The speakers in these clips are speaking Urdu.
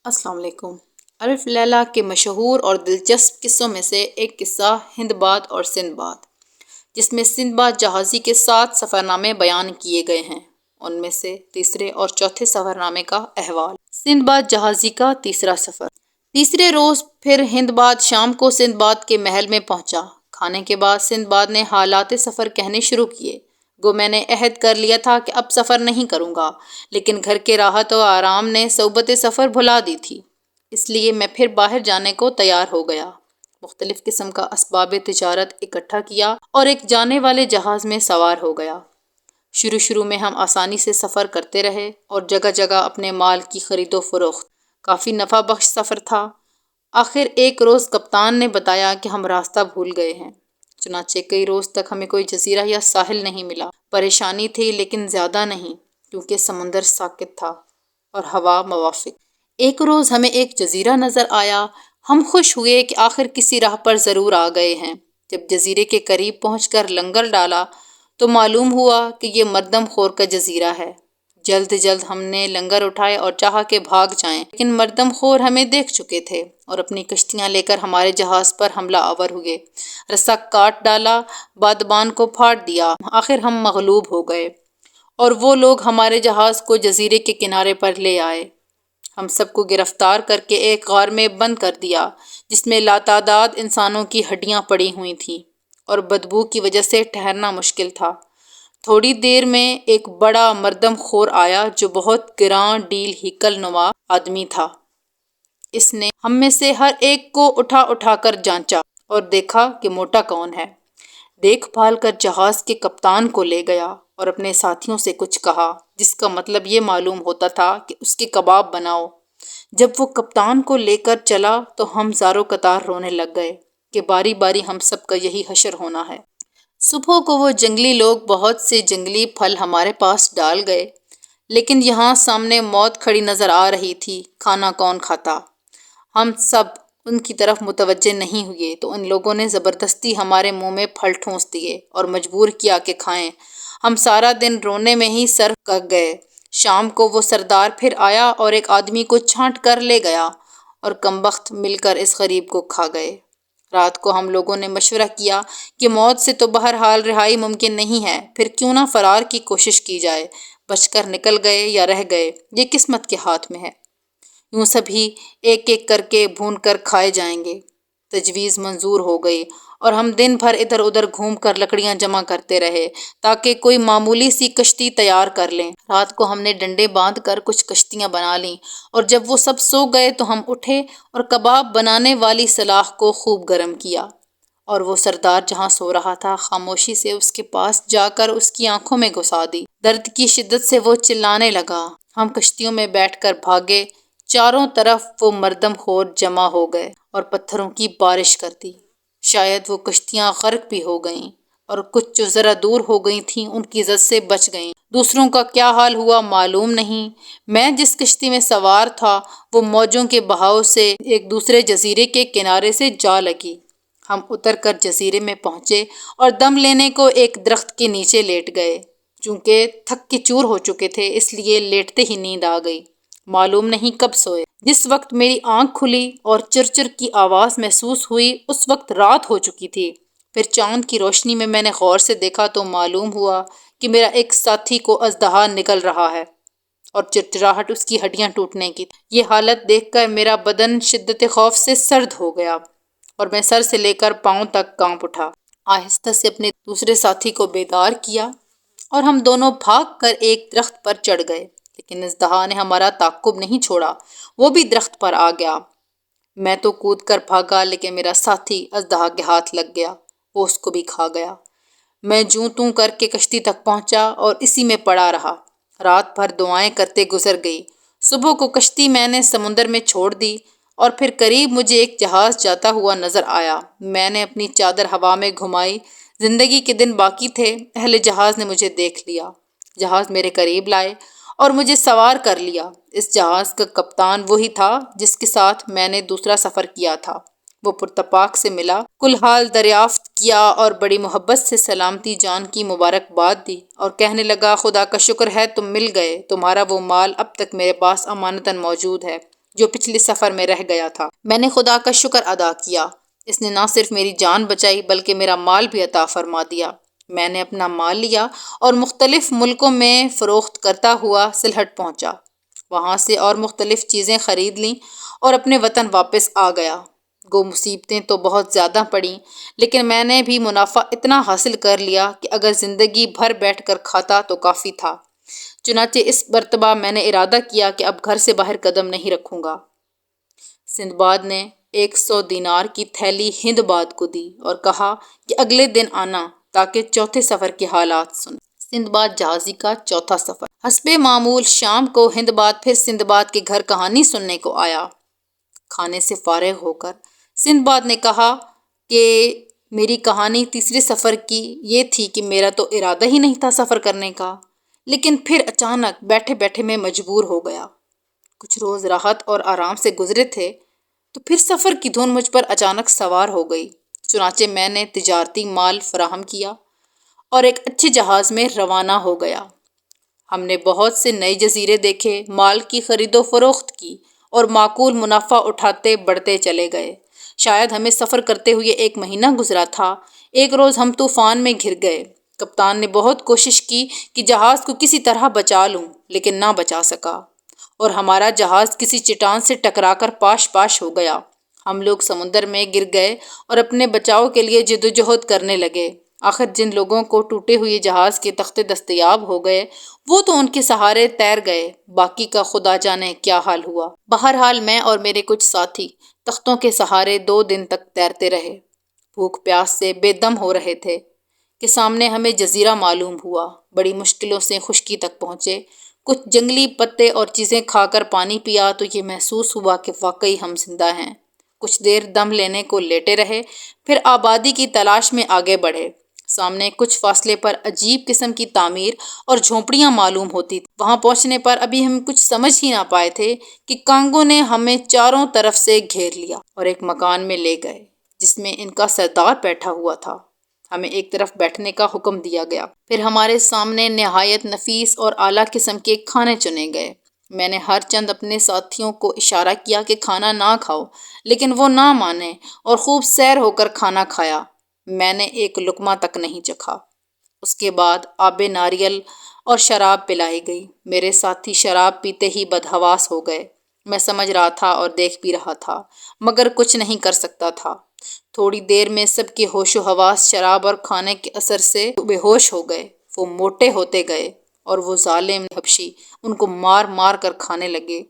السلام علیکم۔ الف لیلہ کے مشہور اور دلچسپ قصوں میں سے ایک قصہ ہندباد اور سندباد، جس میں سندباد جہازی کے 7 سفرنامے بیان کیے گئے ہیں۔ ان میں سے تیسرے اور چوتھے سفرنامے کا احوال۔ سندباد جہازی کا تیسرا سفر۔ تیسرے روز پھر ہندباد شام کو سندباد کے محل میں پہنچا۔ کھانے کے بعد سندباد نے حالات سفر کہنے شروع کیے۔ گو میں نے عہد کر لیا تھا کہ اب سفر نہیں کروں گا، لیکن گھر کے راحت و آرام نے صعوبت سفر بھلا دی تھی، اس لیے میں پھر باہر جانے کو تیار ہو گیا۔ مختلف قسم کا اسباب تجارت اکٹھا کیا اور ایک جانے والے جہاز میں سوار ہو گیا۔ شروع میں ہم آسانی سے سفر کرتے رہے اور جگہ جگہ اپنے مال کی خرید و فروخت۔ کافی نفع بخش سفر تھا۔ آخر ایک روز کپتان نے بتایا کہ ہم راستہ بھول گئے ہیں۔ چنانچہ کئی روز تک ہمیں کوئی جزیرہ یا ساحل نہیں ملا۔ پریشانی تھی لیکن زیادہ نہیں، کیونکہ سمندر ساکت تھا اور ہوا موافق۔ ایک روز ہمیں ایک جزیرہ نظر آیا۔ ہم خوش ہوئے کہ آخر کسی راہ پر ضرور آ گئے ہیں۔ جب جزیرے کے قریب پہنچ کر لنگر ڈالا تو معلوم ہوا کہ یہ مردم خور کا جزیرہ ہے۔ جلد ہم نے لنگر اٹھائے اور چاہا کہ بھاگ جائیں، لیکن مردم خور ہمیں دیکھ چکے تھے اور اپنی کشتیاں لے کر ہمارے جہاز پر حملہ آور ہوئے۔ رسا کاٹ ڈالا، بادبان کو پھاڑ دیا۔ آخر ہم مغلوب ہو گئے اور وہ لوگ ہمارے جہاز کو جزیرے کے کنارے پر لے آئے۔ ہم سب کو گرفتار کر کے ایک غار میں بند کر دیا، جس میں لاتعداد انسانوں کی ہڈیاں پڑی ہوئی تھیں اور بدبو کی وجہ سے ٹھہرنا مشکل تھا۔ تھوڑی دیر میں ایک بڑا مردم خور آیا جو بہت گراں ڈیل ہیکل نما آدمی تھا۔ اس نے ہم میں سے ہر ایک کو اٹھا کر جانچا اور دیکھا کہ موٹا کون ہے۔ دیکھ بھال کر جہاز کے کپتان کو لے گیا اور اپنے ساتھیوں سے کچھ کہا، جس کا مطلب یہ معلوم ہوتا تھا کہ اس کے کباب بناؤ۔ جب وہ کپتان کو لے کر چلا تو ہم زارو قطار رونے لگ گئے کہ باری باری ہم سب کا یہی حشر ہونا ہے۔ صبح کو وہ جنگلی لوگ بہت سے جنگلی پھل ہمارے پاس ڈال گئے، لیکن یہاں سامنے موت کھڑی نظر آ رہی تھی۔ کھانا کون کھاتا؟ ہم سب ان کی طرف متوجہ نہیں ہوئے تو ان لوگوں نے زبردستی ہمارے منہ میں پھل ٹھونس دیے اور مجبور کیا کہ کھائیں۔ ہم سارا دن رونے میں ہی صرف کر گئے۔ شام کو وہ سردار پھر آیا اور ایک آدمی کو چھانٹ کر لے گیا اور کمبخت مل کر اس غریب کو کھا گئے۔ رات کو ہم لوگوں نے مشورہ کیا کہ موت سے تو بہرحال رہائی ممکن نہیں ہے، پھر کیوں نہ فرار کی کوشش کی جائے۔ بچ کر نکل گئے یا رہ گئے، یہ قسمت کے ہاتھ میں ہے۔ یوں سبھی ایک ایک کر کے بھون کر کھائے جائیں گے۔ تجویز منظور ہو گئی اور ہم دن بھر ادھر ادھر گھوم کر لکڑیاں جمع کرتے رہے تاکہ کوئی معمولی سی کشتی تیار کر لیں۔ رات کو ہم نے ڈنڈے باندھ کر کچھ کشتیاں بنا لیں اور جب وہ سب سو گئے تو ہم اٹھے اور کباب بنانے والی سلاخ کو خوب گرم کیا، اور وہ سردار جہاں سو رہا تھا خاموشی سے اس کے پاس جا کر اس کی آنکھوں میں گھسا دی۔ درد کی شدت سے وہ چلانے لگا۔ ہم کشتیوں میں بیٹھ کر بھاگے۔ چاروں طرف وہ مردم خور جمع ہو گئے اور پتھروں کی بارش کر دی۔ شاید وہ کشتیاں غرق بھی ہو گئیں اور کچھ جو ذرا دور ہو گئی تھیں ان کی زد سے بچ گئیں۔ دوسروں کا کیا حال ہوا معلوم نہیں۔ میں جس کشتی میں سوار تھا وہ موجوں کے بہاؤ سے ایک دوسرے جزیرے کے کنارے سے جا لگی۔ ہم اتر کر جزیرے میں پہنچے اور دم لینے کو ایک درخت کے نیچے لیٹ گئے۔ چونکہ تھک کے چور ہو چکے تھے اس لیے لیٹتے ہی نیند آ گئی۔ معلوم نہیں کب سوئے۔ جس وقت میری آنکھ کھلی اور چرچر کی آواز محسوس ہوئی اس وقت رات ہو چکی تھی۔ پھر چاند کی روشنی میں نے غور سے دیکھا تو معلوم ہوا کہ میرا ایک ساتھی کو اژدہا نگل رہا ہے اور چرچراہٹ اس کی ہڈیاں ٹوٹنے کی۔ یہ حالت دیکھ کر میرا بدن شدت خوف سے سرد ہو گیا اور میں سر سے لے کر پاؤں تک کانپ اٹھا۔ آہستہ سے اپنے دوسرے ساتھی کو بیدار کیا اور ہم دونوں بھاگ کر ایک درخت پر چڑھ گئے، لیکن اژدہا نے ہمارا تعاقب نہیں چھوڑا، وہ بھی درخت پر آ گیا۔ میں تو کود کر بھاگا لیکن میرا ساتھی اژدہا کے ہاتھ لگ گیا، وہ اس کو بھی کھا گیا۔ میں جوں توں کر کے کشتی تک پہنچا اور اسی میں پڑا رہا۔ رات بھر دعائیں کرتے گزر گئی۔ صبح کو کشتی میں نے سمندر میں چھوڑ دی اور پھر قریب مجھے ایک جہاز جاتا ہوا نظر آیا۔ میں نے اپنی چادر ہوا میں گھمائی۔ زندگی کے دن باقی تھے۔ اہل جہاز نے مجھے دیکھ لیا۔ جہاز میرے قریب لائے اور مجھے سوار کر لیا۔ اس جہاز کا کپتان وہی تھا جس کے ساتھ میں نے دوسرا سفر کیا تھا۔ وہ پرتپاک سے ملا، کل حال دریافت کیا اور بڑی محبت سے سلامتی جان کی مبارکباد دی اور کہنے لگا، خدا کا شکر ہے تم مل گئے، تمہارا وہ مال اب تک میرے پاس امانتاً موجود ہے۔ جو پچھلے سفر میں رہ گیا تھا۔ میں نے خدا کا شکر ادا کیا، اس نے نہ صرف میری جان بچائی بلکہ میرا مال بھی عطا فرما دیا۔ میں نے اپنا مال لیا اور مختلف ملکوں میں فروخت کرتا ہوا سلہٹ پہنچا، وہاں سے اور مختلف چیزیں خرید لیں اور اپنے وطن واپس آ گیا۔ گو مصیبتیں تو بہت زیادہ پڑیں، لیکن میں نے بھی منافع اتنا حاصل کر لیا کہ اگر زندگی بھر بیٹھ کر کھاتا تو کافی تھا۔ چنانچہ اس مرتبہ میں نے ارادہ کیا کہ اب گھر سے باہر قدم نہیں رکھوں گا۔ سندباد نے 100 دینار کی تھیلی ہندباد کو دی اور کہا کہ اگلے دن آنا تاکہ چوتھے سفر کے حالات سنے۔ سندباد جہازی کا چوتھا سفر۔ حسب معمول شام کو ہندباد پھر سندباد کے گھر کہانی سننے کو آیا۔ کھانے سے فارغ ہو کر سندباد نے کہا کہ میری کہانی تیسرے سفر کی یہ تھی کہ میرا تو ارادہ ہی نہیں تھا سفر کرنے کا، لیکن پھر اچانک بیٹھے بیٹھے میں مجبور ہو گیا۔ کچھ روز راحت اور آرام سے گزرے تھے تو پھر سفر کی دھن مجھ پر اچانک سوار ہو گئی۔ چنانچہ میں نے تجارتی مال فراہم کیا اور ایک اچھے جہاز میں روانہ ہو گیا۔ ہم نے بہت سے نئے جزیرے دیکھے، مال کی خرید و فروخت کی اور معقول منافع اٹھاتے بڑھتے چلے گئے۔ شاید ہمیں سفر کرتے ہوئے 1 مہینہ گزرا تھا۔ ایک روز ہم طوفان میں گھر گئے۔ کپتان نے بہت کوشش کی کہ جہاز کو کسی طرح بچا لوں، لیکن نہ بچا سکا اور ہمارا جہاز کسی چٹان سے ٹکرا کر پاش پاش ہو گیا۔ ہم لوگ سمندر میں گر گئے اور اپنے بچاؤ کے لیے جدوجہد کرنے لگے۔ آخر جن لوگوں کو ٹوٹے ہوئے جہاز کے تختے دستیاب ہو گئے وہ تو ان کے سہارے تیر گئے، باقی کا خدا جانے کیا حال ہوا۔ بہرحال میں اور میرے کچھ ساتھی تختوں کے سہارے 2 دن تک تیرتے رہے، بھوک پیاس سے بے دم ہو رہے تھے کہ سامنے ہمیں جزیرہ معلوم ہوا۔ بڑی مشکلوں سے خشکی تک پہنچے، کچھ جنگلی پتے اور چیزیں کھا کر پانی پیا تو یہ محسوس ہوا کہ واقعی ہم زندہ ہیں۔ کچھ دیر دم لینے کو لیٹے رہے، پھر آبادی کی تلاش میں آگے بڑھے۔ سامنے کچھ فاصلے پر عجیب قسم کی تعمیر اور جھونپڑیاں معلوم ہوتی تھیں۔ وہاں پہنچنے پر ابھی ہم کچھ سمجھ ہی نہ پائے تھے کہ کانگوں نے ہمیں چاروں طرف سے گھیر لیا اور ایک مکان میں لے گئے جس میں ان کا سردار بیٹھا ہوا تھا۔ ہمیں ایک طرف بیٹھنے کا حکم دیا گیا، پھر ہمارے سامنے نہایت نفیس اور اعلیٰ قسم کے کھانے چنے گئے۔ میں نے ہر چند اپنے ساتھیوں کو اشارہ کیا کہ کھانا نہ کھاؤ، لیکن وہ نہ مانے اور خوب سیر ہو کر کھانا کھایا۔ میں نے ایک لقمہ تک نہیں چکھا۔ اس کے بعد آب ناریل اور شراب پلائی گئی۔ میرے ساتھی شراب پیتے ہی بدحواس ہو گئے۔ میں سمجھ رہا تھا اور دیکھ بھی رہا تھا، مگر کچھ نہیں کر سکتا تھا۔ تھوڑی دیر میں سب کے ہوش و حواس شراب اور کھانے کے اثر سے بے ہوش ہو گئے۔ وہ موٹے ہوتے گئے اور وہ ظالم حبشی ان کو مار مار کر کھانے لگے۔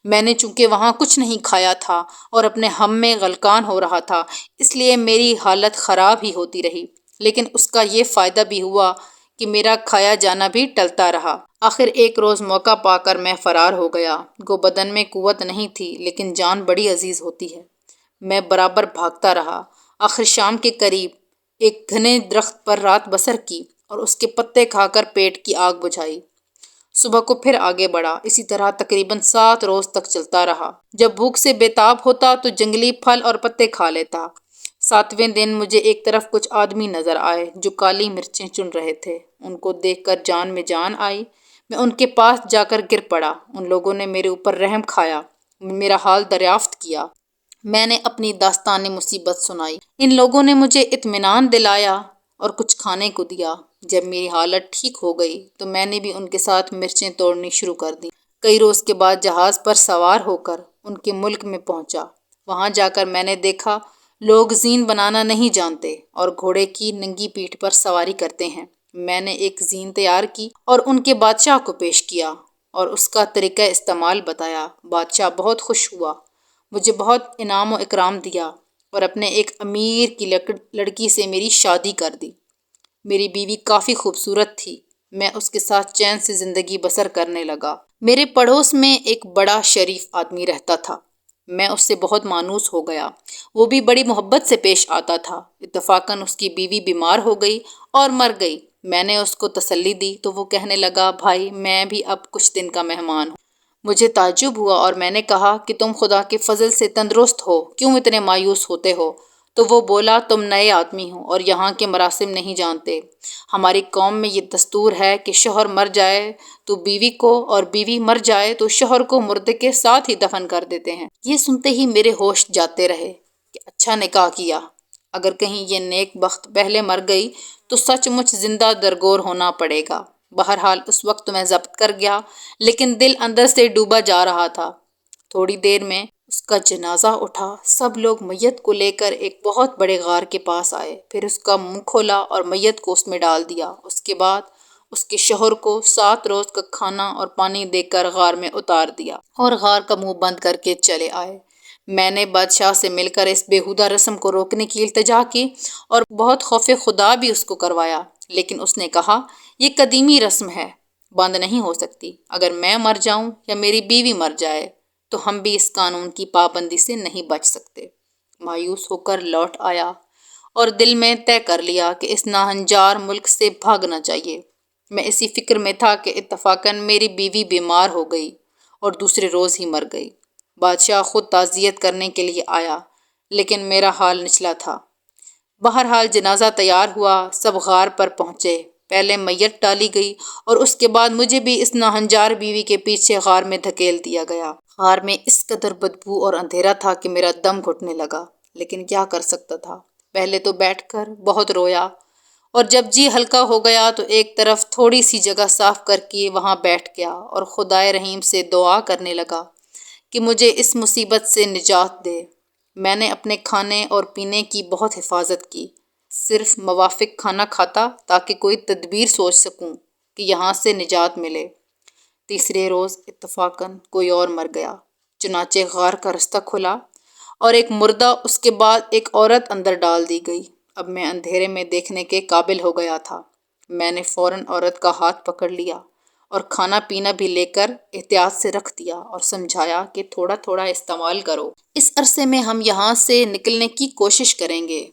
میں نے چونکہ وہاں کچھ نہیں کھایا تھا اور اپنے ہم میں غلقان ہو رہا تھا، اس لیے میری حالت خراب ہی ہوتی رہی، لیکن اس کا یہ فائدہ بھی ہوا کہ میرا کھایا جانا بھی ٹلتا رہا۔ آخر ایک روز موقع پا کر میں فرار ہو گیا۔ گو بدن میں قوت نہیں تھی، لیکن جان بڑی عزیز ہوتی ہے۔ میں برابر بھاگتا رہا۔ آخر شام کے قریب ایک گھنے درخت پر رات بسر کی اور اس کے پتے کھا کر پیٹ کی آگ بجھائی۔ صبح کو پھر آگے بڑھا، اسی طرح تقریباً 7 روز تک چلتا رہا۔ جب بھوک سے بے تاب ہوتا تو جنگلی پھل اور پتے کھا لیتا۔ 7ویں دن مجھے ایک طرف کچھ آدمی نظر آئے جو کالی مرچیں چن رہے تھے۔ ان کو دیکھ کر جان میں جان آئی۔ میں ان کے پاس جا کر گر پڑا۔ ان لوگوں نے میرے اوپر رحم کھایا، میرا حال دریافت کیا۔ میں نے اپنی داستان مصیبت سنائی۔ ان لوگوں نے مجھے اطمینان دلایا اور کچھ کھانے کو دیا۔ جب میری حالت ٹھیک ہو گئی تو میں نے بھی ان کے ساتھ مرچیں توڑنی شروع کر دیں۔ کئی روز کے بعد جہاز پر سوار ہو کر ان کے ملک میں پہنچا۔ وہاں جا کر میں نے دیکھا لوگ زین بنانا نہیں جانتے اور گھوڑے کی ننگی پیٹھ پر سواری کرتے ہیں۔ میں نے ایک زین تیار کی اور ان کے بادشاہ کو پیش کیا اور اس کا طریقہ استعمال بتایا۔ بادشاہ بہت خوش ہوا، مجھے بہت انعام و اکرام دیا اور اپنے ایک امیر کی لڑکی سے میری شادی کر دی۔ میری بیوی کافی خوبصورت تھی۔ میں اس کے ساتھ چین سے زندگی بسر کرنے لگا۔ میرے پڑوس میں ایک بڑا شریف آدمی رہتا تھا۔ میں اس سے بہت مانوس ہو گیا۔ وہ بھی بڑی محبت سے پیش آتا تھا۔ اتفاقاً اس کی بیوی بیمار ہو گئی اور مر گئی۔ میں نے اس کو تسلی دی تو وہ کہنے لگا، بھائی میں بھی اب کچھ دن کا مہمان ہوں۔ مجھے تعجب ہوا اور میں نے کہا کہ تم خدا کے فضل سے تندرست ہو، کیوں اتنے مایوس ہوتے ہو؟ تو وہ بولا، تم نئے آدمی ہو اور یہاں کے مراسم نہیں جانتے۔ ہماری قوم میں یہ دستور ہے کہ شوہر مر جائے تو بیوی کو اور بیوی مر جائے تو شوہر کو مردے کے ساتھ ہی دفن کر دیتے ہیں۔ یہ سنتے ہی میرے ہوش جاتے رہے کہ اچھا نکاح کیا۔ اگر کہیں یہ نیک بخت پہلے مر گئی تو سچ مچ زندہ درگور ہونا پڑے گا۔ بہرحال اس وقت میں ضبط کر گیا، لیکن دل اندر سے ڈوبا جا رہا تھا۔ تھوڑی دیر میں اس کا جنازہ اٹھا۔ سب لوگ میت کو لے کر ایک بہت بڑے غار کے پاس آئے، پھر اس کا منہ کھولا اور میت کو اس میں ڈال دیا۔ اس کے بعد اس کے شوہر کو 7 روز کا کھانا اور پانی دے کر غار میں اتار دیا اور غار کا منہ بند کر کے چلے آئے۔ میں نے بادشاہ سے مل کر اس بیہودہ رسم کو روکنے کی التجا کی اور بہت خوف خدا بھی اس کو کروایا، لیکن اس نے کہا، یہ قدیمی رسم ہے، بند نہیں ہو سکتی۔ اگر میں مر جاؤں یا میری بیوی مر جائے تو ہم بھی اس قانون کی پابندی سے نہیں بچ سکتے۔ مایوس ہو کر لوٹ آیا اور دل میں طے کر لیا کہ اس ناہنجار ملک سے بھاگنا چاہیے۔ میں اسی فکر میں تھا کہ اتفاقاً میری بیوی بیمار ہو گئی اور دوسرے روز ہی مر گئی۔ بادشاہ خود تعزیت کرنے کے لیے آیا، لیکن میرا حال نچلا تھا۔ بہرحال جنازہ تیار ہوا، سب غار پر پہنچے۔ پہلے میت ڈالی گئی اور اس کے بعد مجھے بھی اس ناہنجار بیوی کے پیچھے غار میں دھکیل دیا گیا۔ غار میں اس قدر بدبو اور اندھیرا تھا کہ میرا دم گھٹنے لگا، لیکن کیا کر سکتا تھا۔ پہلے تو بیٹھ کر بہت رویا اور جب جی ہلکا ہو گیا تو ایک طرف تھوڑی سی جگہ صاف کر کے وہاں بیٹھ گیا اور خدائے رحیم سے دعا کرنے لگا کہ مجھے اس مصیبت سے نجات دے۔ میں نے اپنے کھانے اور پینے کی بہت حفاظت کی، صرف موافق کھانا کھاتا تاکہ کوئی تدبیر سوچ سکوں کہ یہاں سے نجات ملے۔ تیسرے روز اتفاقاً کوئی اور مر گیا، چنانچہ غار کا رستہ کھلا اور ایک مردہ، اس کے بعد ایک عورت اندر ڈال دی گئی۔ اب میں اندھیرے میں دیکھنے کے قابل ہو گیا تھا۔ میں نے فوراً عورت کا ہاتھ پکڑ لیا اور کھانا پینا بھی لے کر احتیاط سے رکھ دیا اور سمجھایا کہ تھوڑا تھوڑا استعمال کرو، اس عرصے میں ہم یہاں سے نکلنے کی کوشش کریں گے۔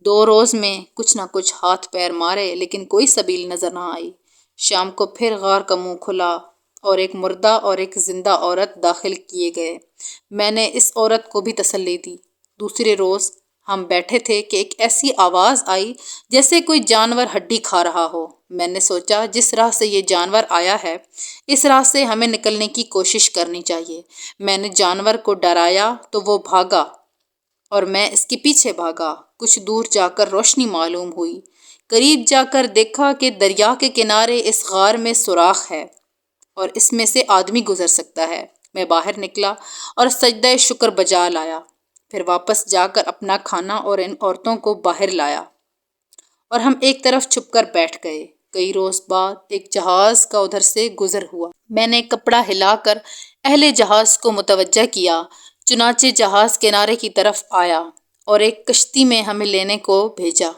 2 روز میں کچھ نہ کچھ ہاتھ پیر مارے لیکن کوئی سبیل نظر نہ آئی۔ شام کو پھر غار کا منہ کھلا اور ایک مردہ اور ایک زندہ عورت داخل کیے گئے۔ میں نے اس عورت کو بھی تسلی دی۔ دوسرے روز ہم بیٹھے تھے کہ ایک ایسی آواز آئی جیسے کوئی جانور ہڈی کھا رہا ہو۔ میں نے سوچا، جس راہ سے یہ جانور آیا ہے اس راہ سے ہمیں نکلنے کی کوشش کرنی چاہیے۔ میں نے جانور کو ڈرایا تو وہ بھاگا اور میں اس کے پیچھے بھاگا۔ کچھ دور جا کر روشنی معلوم ہوئی۔ قریب جا کر دیکھا کہ دریا کے کنارے اس غار میں سوراخ ہے اور اس میں سے آدمی گزر سکتا ہے۔ میں باہر نکلا اور سجدہ شکر بجا لایا، پھر واپس جا کر اپنا کھانا اور ان عورتوں کو باہر لایا اور ہم ایک طرف چھپ کر بیٹھ گئے۔ کئی روز بعد ایک جہاز کا ادھر سے گزر ہوا۔ میں نے کپڑا ہلا کر اہل جہاز کو متوجہ کیا، چنانچہ جہاز کنارے کی طرف آیا اور ایک کشتی میں ہمیں لینے کو بھیجا۔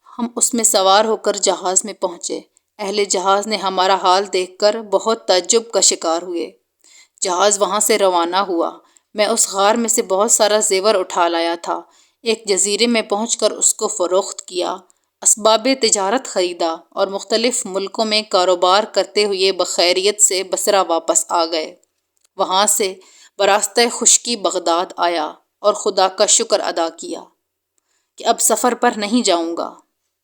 ہم اس میں سوار ہو کر جہاز میں پہنچے۔ اہل جہاز نے ہمارا حال دیکھ کر بہت تعجب کا شکار ہوئے۔ جہاز وہاں سے روانہ ہوا۔ میں اس غار میں سے بہت سارا زیور اٹھا لایا تھا۔ ایک جزیرے میں پہنچ کر اس کو فروخت کیا، اسباب تجارت خریدا اور مختلف ملکوں میں کاروبار کرتے ہوئے بخیریت سے بصرہ واپس آ گئے۔ وہاں سے براستہ خشکی بغداد آیا اور خدا کا شکر ادا کیا کہ اب سفر پر نہیں جاؤں گا۔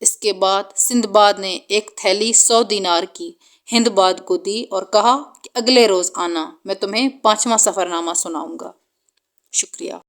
اس کے بعد سندباد نے ایک تھیلی 100 دینار کی ہندباد کو دی اور کہا کہ اگلے روز آنا، میں تمہیں 5واں سفر نامہ سناؤں گا۔ شکریہ۔